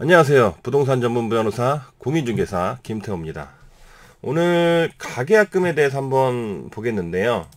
안녕하세요. 부동산 전문 변호사 공인중개사 김태호입니다. 오늘 가계약금에 대해서 한번 보겠는데요.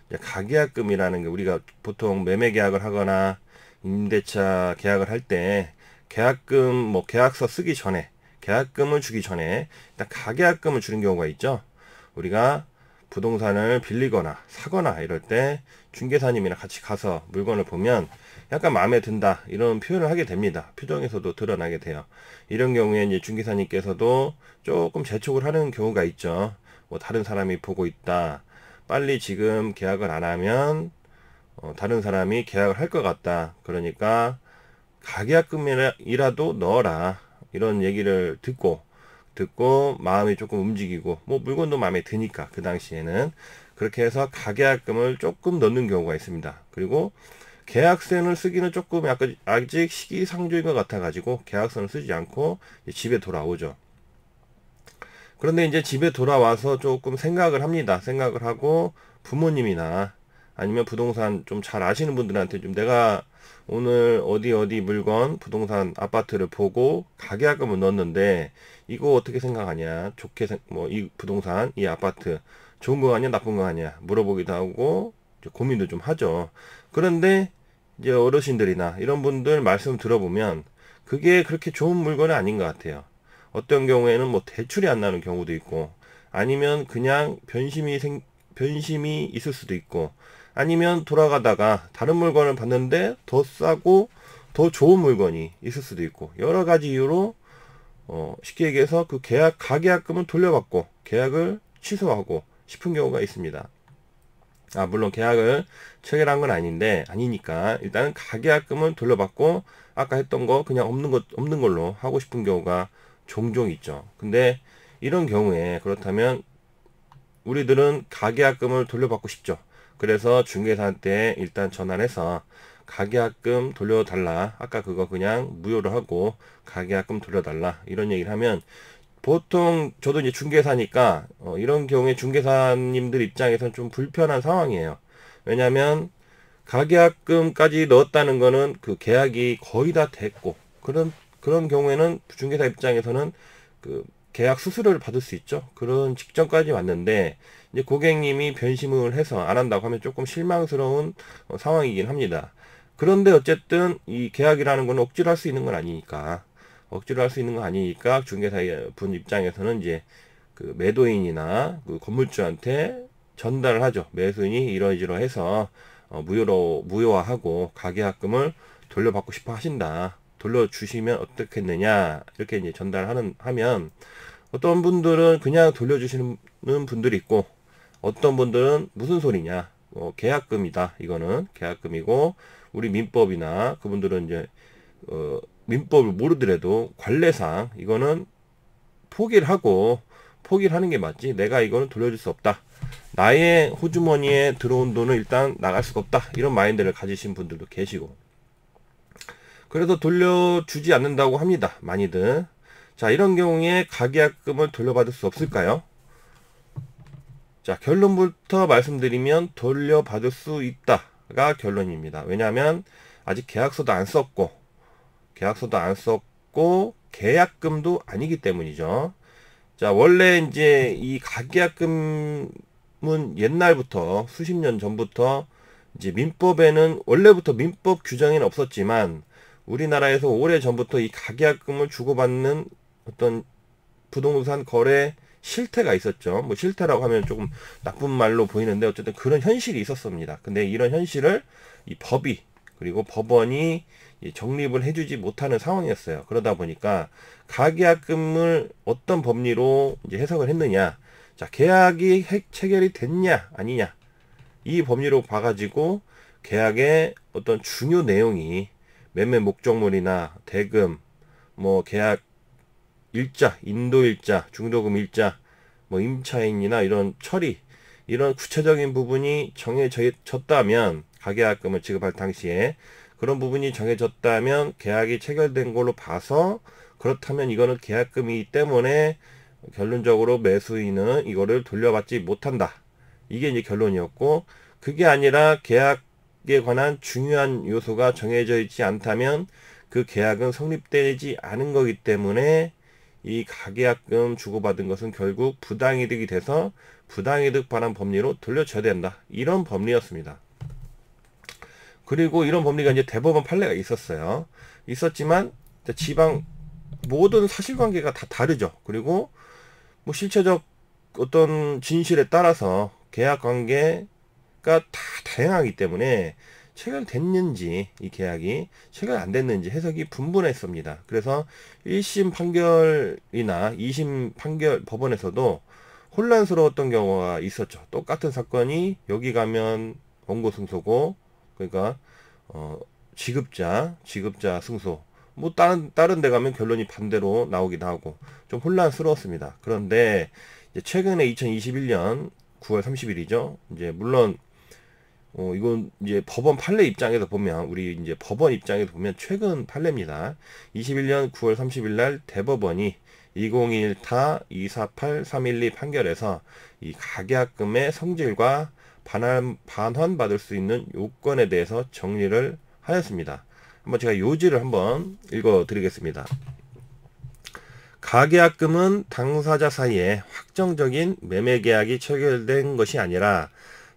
이제 가계약금이라는 게 우리가 보통 매매 계약을 하거나 임대차 계약을 할 때 계약금 계약서 쓰기 전에 계약금을 주기 전에 일단 가계약금을 주는 경우가 있죠. 우리가 부동산을 빌리거나 사거나 이럴 때 중개사님이랑 같이 가서 물건을 보면 약간 마음에 든다 이런 표현을 하게 됩니다. 표정에서도 드러나게 돼요. 이런 경우에 이제 중개사님께서도 조금 재촉을 하는 경우가 있죠. 뭐 다른 사람이 보고 있다. 빨리 지금 계약을 안 하면 다른 사람이 계약을 할 것 같다. 그러니까 가계약금이라도 넣어라. 이런 얘기를 듣고 마음이 조금 움직이고 뭐 물건도 마음에 드니까 그 당시에는 그렇게 해서 가계약금을 조금 넣는 경우가 있습니다. 그리고 계약서를 쓰기는 조금 약간 아직 시기상조인 것 같아 가지고 계약서는 쓰지 않고 집에 돌아오죠. 그런데 이제 집에 돌아와서 조금 생각을 합니다. 생각을 하고 부모님이나 아니면 부동산 좀 잘 아시는 분들한테 좀 내가 오늘 어디 물건 부동산 아파트를 보고 가계약금을 넣었는데 이거 어떻게 생각하냐, 좋게 뭐 이 부동산 이 아파트 좋은 거 아니야 나쁜 거 아니야 물어보기도 하고 이제 고민도 좀 하죠. 그런데 이제 어르신들이나 이런 분들 말씀 들어보면 그게 그렇게 좋은 물건은 아닌 것 같아요. 어떤 경우에는 뭐 대출이 안 나는 경우도 있고 아니면 그냥 변심이 있을 수도 있고 아니면 돌아가다가 다른 물건을 봤는데 더 싸고 더 좋은 물건이 있을 수도 있고 여러 가지 이유로 쉽게 얘기해서 그 가계약금은 돌려받고 계약을 취소하고 싶은 경우가 있습니다. 물론 계약을 체결한 건 아니니까 일단 가계약금을 돌려받고 아까 했던 거 그냥 없는 걸로 하고 싶은 경우가 종종 있죠. 근데 이런 경우에 그렇다면 우리들은 가계약금을 돌려받고 싶죠. 그래서 중개사한테 일단 전화를 해서 가계약금 돌려달라. 아까 그거 그냥 무효로 하고 가계약금 돌려달라. 이런 얘기를 하면 보통 저도 이제 중개사니까 이런 경우에 중개사님들 입장에서는 좀 불편한 상황이에요. 왜냐하면 가계약금까지 넣었다는 거는 그 계약이 거의 다 됐고 그런 경우에는 중개사 입장에서는 그 계약 수수료를 받을 수 있죠. 그런 직전까지 왔는데 이제 고객님이 변심을 해서 안 한다고 하면 조금 실망스러운 상황이긴 합니다. 그런데 어쨌든 이 계약이라는 건 억지로 할 수 있는 건 아니니까 중개사 분 입장에서는 이제 그 매도인이나 그 건물주한테 전달을 하죠. 매수인이 이러이러해서 무효화하고 가계약금을 돌려받고 싶어 하신다. 돌려주시면 어떻겠느냐 이렇게 이제 하면 어떤 분들은 그냥 돌려주시는 분들이 있고 어떤 분들은 무슨 소리냐 계약금이다 이거는 계약금이고 우리 민법이나 그분들은 이제 민법을 모르더라도 관례상 이거는 포기를 하는 게 맞지 내가 이거는 돌려줄 수 없다 나의 호주머니에 들어온 돈은 일단 나갈 수가 없다 이런 마인드를 가지신 분들도 계시고 그래서 돌려주지 않는다고 합니다. 많이들. 자, 이런 경우에 가계약금을 돌려받을 수 없을까요? 자, 결론부터 말씀드리면 돌려받을 수 있다가 결론입니다. 왜냐하면 아직 계약서도 안 썼고 계약금도 아니기 때문이죠. 자, 원래 이제 이 가계약금은 옛날부터 수십 년 전부터 이제 민법에는 원래부터 민법 규정에는 없었지만 우리나라에서 오래전부터 이 가계약금을 주고받는 어떤 부동산 거래 실태가 있었죠. 뭐 실태라고 하면 조금 나쁜 말로 보이는데 어쨌든 그런 현실이 있었습니다. 근데 이런 현실을 이 법이 그리고 법원이 정립을 해주지 못하는 상황이었어요. 그러다 보니까 가계약금을 어떤 법리로 이제 해석을 했느냐. 자, 계약이 체결이 됐냐 아니냐. 이 법리로 봐가지고 계약의 어떤 중요 내용이 매매 목적물이나 대금, 뭐 계약 일자, 인도 일자, 중도금 일자, 뭐 임차인이나 이런 처리, 이런 구체적인 부분이 정해졌다면 가계약금을 지급할 당시에 그런 부분이 정해졌다면 계약이 체결된 걸로 봐서 그렇다면 이거는 계약금이기 때문에 결론적으로 매수인은 이거를 돌려받지 못한다. 이게 이제 결론이었고 그게 아니라 계약에 관한 중요한 요소가 정해져 있지 않다면 그 계약은 성립되지 않은 거기 때문에 이 가계약금 주고받은 것은 결국 부당이득이 돼서 부당이득 반환 법리로 돌려줘야 된다. 이런 법리였습니다. 그리고 이런 법리가 이제 대법원 판례가 있었어요. 있었지만 지방 모든 사실관계가 다 다르죠. 그리고 뭐 실체적 어떤 진실에 따라서 계약관계가 다 다양하기 때문에 체결됐는지 이 계약이 체결 안 됐는지 해석이 분분했습니다. 그래서 1심 판결이나 2심 판결 법원에서도 혼란스러웠던 경우가 있었죠. 똑같은 사건이 여기 가면 원고 승소고, 그러니까 지급자 승소, 뭐 다른 데 가면 결론이 반대로 나오기도 하고 좀 혼란스러웠습니다. 그런데 이제 최근에 2021년 9월 30일이죠. 이제 물론 이건 이제 법원 판례 입장에서 보면, 우리 이제 법원 입장에서 보면 최근 판례입니다. 21년 9월 30일 날 대법원이 2021-248-312 판결에서 이 가계약금의 성질과 반환받을 수 있는 요건에 대해서 정리를 하였습니다. 한번 제가 요지를 한번 읽어 드리겠습니다. 가계약금은 당사자 사이에 확정적인 매매계약이 체결된 것이 아니라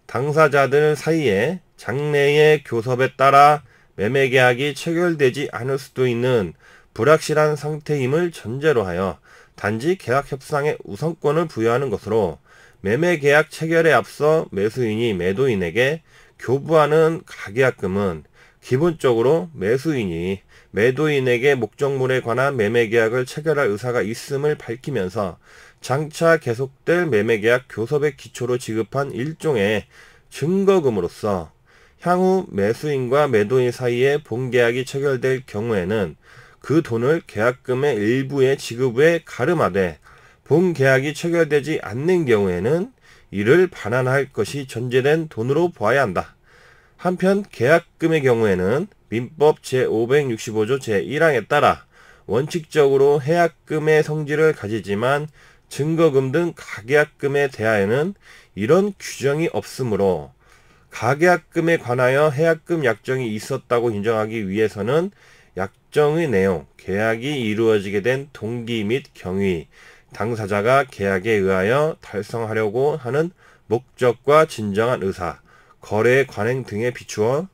당사자들 사이에 장래의 교섭에 따라 매매계약이 체결되지 않을 수도 있는 불확실한 상태임을 전제로 하여 단지 계약 협상의 우선권을 부여하는 것으로 매매계약 체결에 앞서 매수인이 매도인에게 교부하는 가계약금은 기본적으로 매수인이 매도인에게 목적물에 관한 매매계약을 체결할 의사가 있음을 밝히면서 장차 계속될 매매계약 교섭의 기초로 지급한 일종의 증거금으로서 향후 매수인과 매도인 사이에 본계약이 체결될 경우에는 그 돈을 계약금의 일부의 지급에 가름하되 본계약이 체결되지 않는 경우에는 이를 반환할 것이 전제된 돈으로 보아야 한다. 한편 계약금의 경우에는 민법 제565조 제1항에 따라 원칙적으로 해약금의 성질을 가지지만 증거금 등 가계약금에 대하여는 이런 규정이 없으므로 가계약금에 관하여 해약금 약정이 있었다고 인정하기 위해서는 약정의 내용, 계약이 이루어지게 된 동기 및 경위, 당사자가 계약에 의하여 달성하려고 하는 목적과 진정한 의사, 거래의 관행 등에 비추어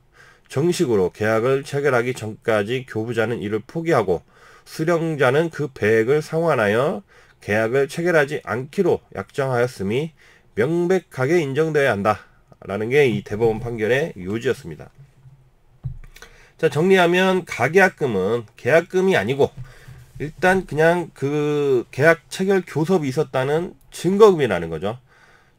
정식으로 계약을 체결하기 전까지 교부자는 이를 포기하고 수령자는 그 배액을 상환하여 계약을 체결하지 않기로 약정하였음이 명백하게 인정되어야 한다. 라는 게 이 대법원 판결의 요지였습니다. 자, 정리하면 가계약금은 계약금이 아니고 일단 그냥 그 계약 체결 교섭이 있었다는 증거금이라는 거죠.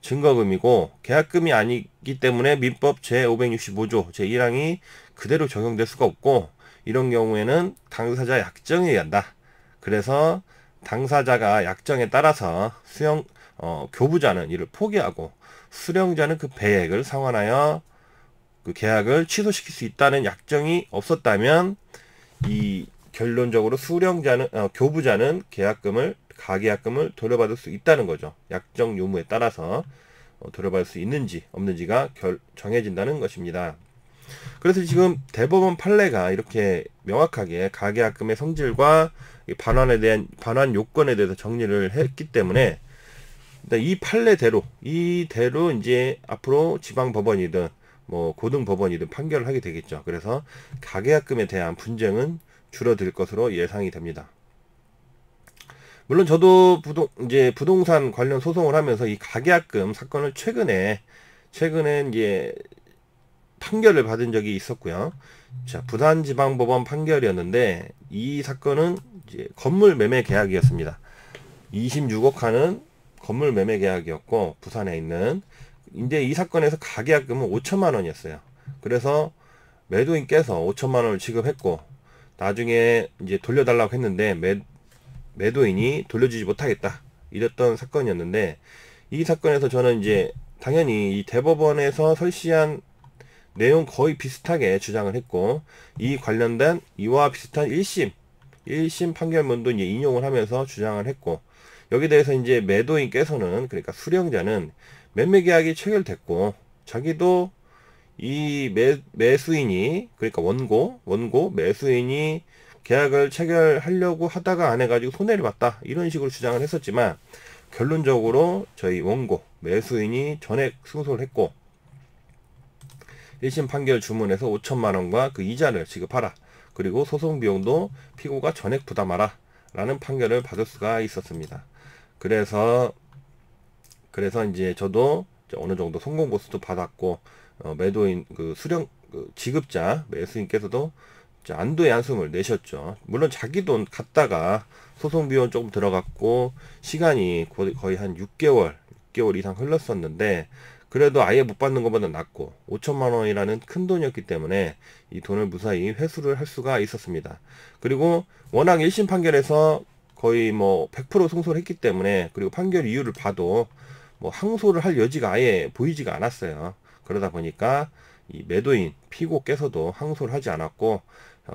증거금이고 계약금이 아니기 때문에 민법 제565조 제1항이 그대로 적용될 수가 없고, 이런 경우에는 당사자 약정에 의한다. 그래서 당사자가 약정에 따라서 교부자는 이를 포기하고 수령자는 그 배액을 상환하여 그 계약을 취소시킬 수 있다는 약정이 없었다면 이 결론적으로 교부자는 가계약금을 돌려받을 수 있다는 거죠. 약정 요무에 따라서 돌려받을 수 있는지 없는지가 정해진다는 것입니다. 그래서 지금 대법원 판례가 이렇게 명확하게 가계약금의 성질과 반환 요건에 대해서 정리를 했기 때문에 이 판례대로 이제 앞으로 지방 법원이든 뭐 고등 법원이든 판결을 하게 되겠죠. 그래서 가계약금에 대한 분쟁은 줄어들 것으로 예상이 됩니다. 물론 저도 부동산 관련 소송을 하면서 이 가계약금 사건을 최근에 이제 판결을 받은 적이 있었고요. 자, 부산지방법원 판결이었는데 이 사건은 이제 건물 매매 계약이었습니다. 26억 하는 건물 매매 계약이었고, 부산에 있는 이제 이 사건에서 가계약금은 5천만 원이었어요. 그래서 매도인께서 5천만 원을 지급했고 나중에 이제 돌려달라고 했는데 매도인이 돌려주지 못하겠다, 이랬던 사건이었는데, 이 사건에서 저는 이제 당연히 이 대법원에서 설시한 내용 거의 비슷하게 주장을 했고, 이 관련된 이와 비슷한 1심 판결문도 이제 인용을 하면서 주장을 했고, 여기 대해서 이제 매도인께서는, 그러니까 수령자는 매매 계약이 체결됐고 자기도 이 매수인이, 그러니까 원고 매수인이 계약을 체결하려고 하다가 안 해가지고 손해를 봤다 이런 식으로 주장을 했었지만 결론적으로 저희 원고 매수인이 전액 승소를 했고 1심 판결 주문에서 5천만 원과 그 이자를 지급하라. 그리고 소송 비용도 피고가 전액 부담하라. 라는 판결을 받을 수가 있었습니다. 그래서 이제 저도 어느 정도 성공 보수도 받았고 매도인 그 수령 그 지급자 매수인께서도 안도의 한숨을 내셨죠. 물론 자기 돈 갖다가 소송 비용 조금 들어갔고 시간이 거의 한 6개월 이상 흘렀었는데 그래도 아예 못 받는 것보다 낫고 5천만 원이라는 큰 돈이었기 때문에 이 돈을 무사히 회수를 할 수가 있었습니다. 그리고 워낙 1심 판결에서 거의 뭐 100% 승소를 했기 때문에 그리고 판결 이유를 봐도 뭐 항소를 할 여지가 아예 보이지가 않았어요. 그러다 보니까 이 매도인 피고께서도 항소를 하지 않았고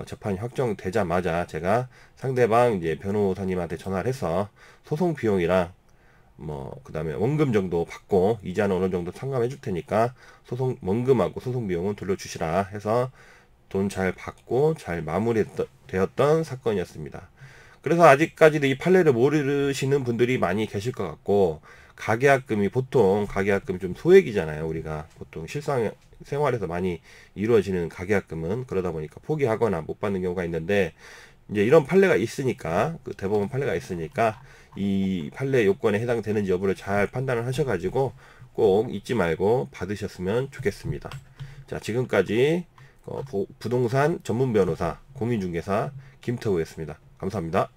재판이 확정되자마자 제가 상대방 이제 변호사님한테 전화를 해서 소송 비용이랑 뭐 그다음에 원금 정도 받고 이자는 어느 정도 상감해 줄 테니까 소송 원금하고 소송 비용은 돌려주시라 해서 돈 잘 받고 잘 마무리되었던 사건이었습니다. 그래서 아직까지도 이 판례를 모르시는 분들이 많이 계실 것 같고 가계약금이 보통 가계약금 좀 소액이잖아요. 우리가 보통 실생활에서 많이 이루어지는 가계약금은 그러다 보니까 포기하거나 못 받는 경우가 있는데 이제 이런 판례가 있으니까 그 대법원 판례가 있으니까 이 판례 요건에 해당되는지 여부를 잘 판단을 하셔가지고 꼭 잊지 말고 받으셨으면 좋겠습니다. 자, 지금까지 부동산 전문 변호사 공인중개사 김태우였습니다. 감사합니다.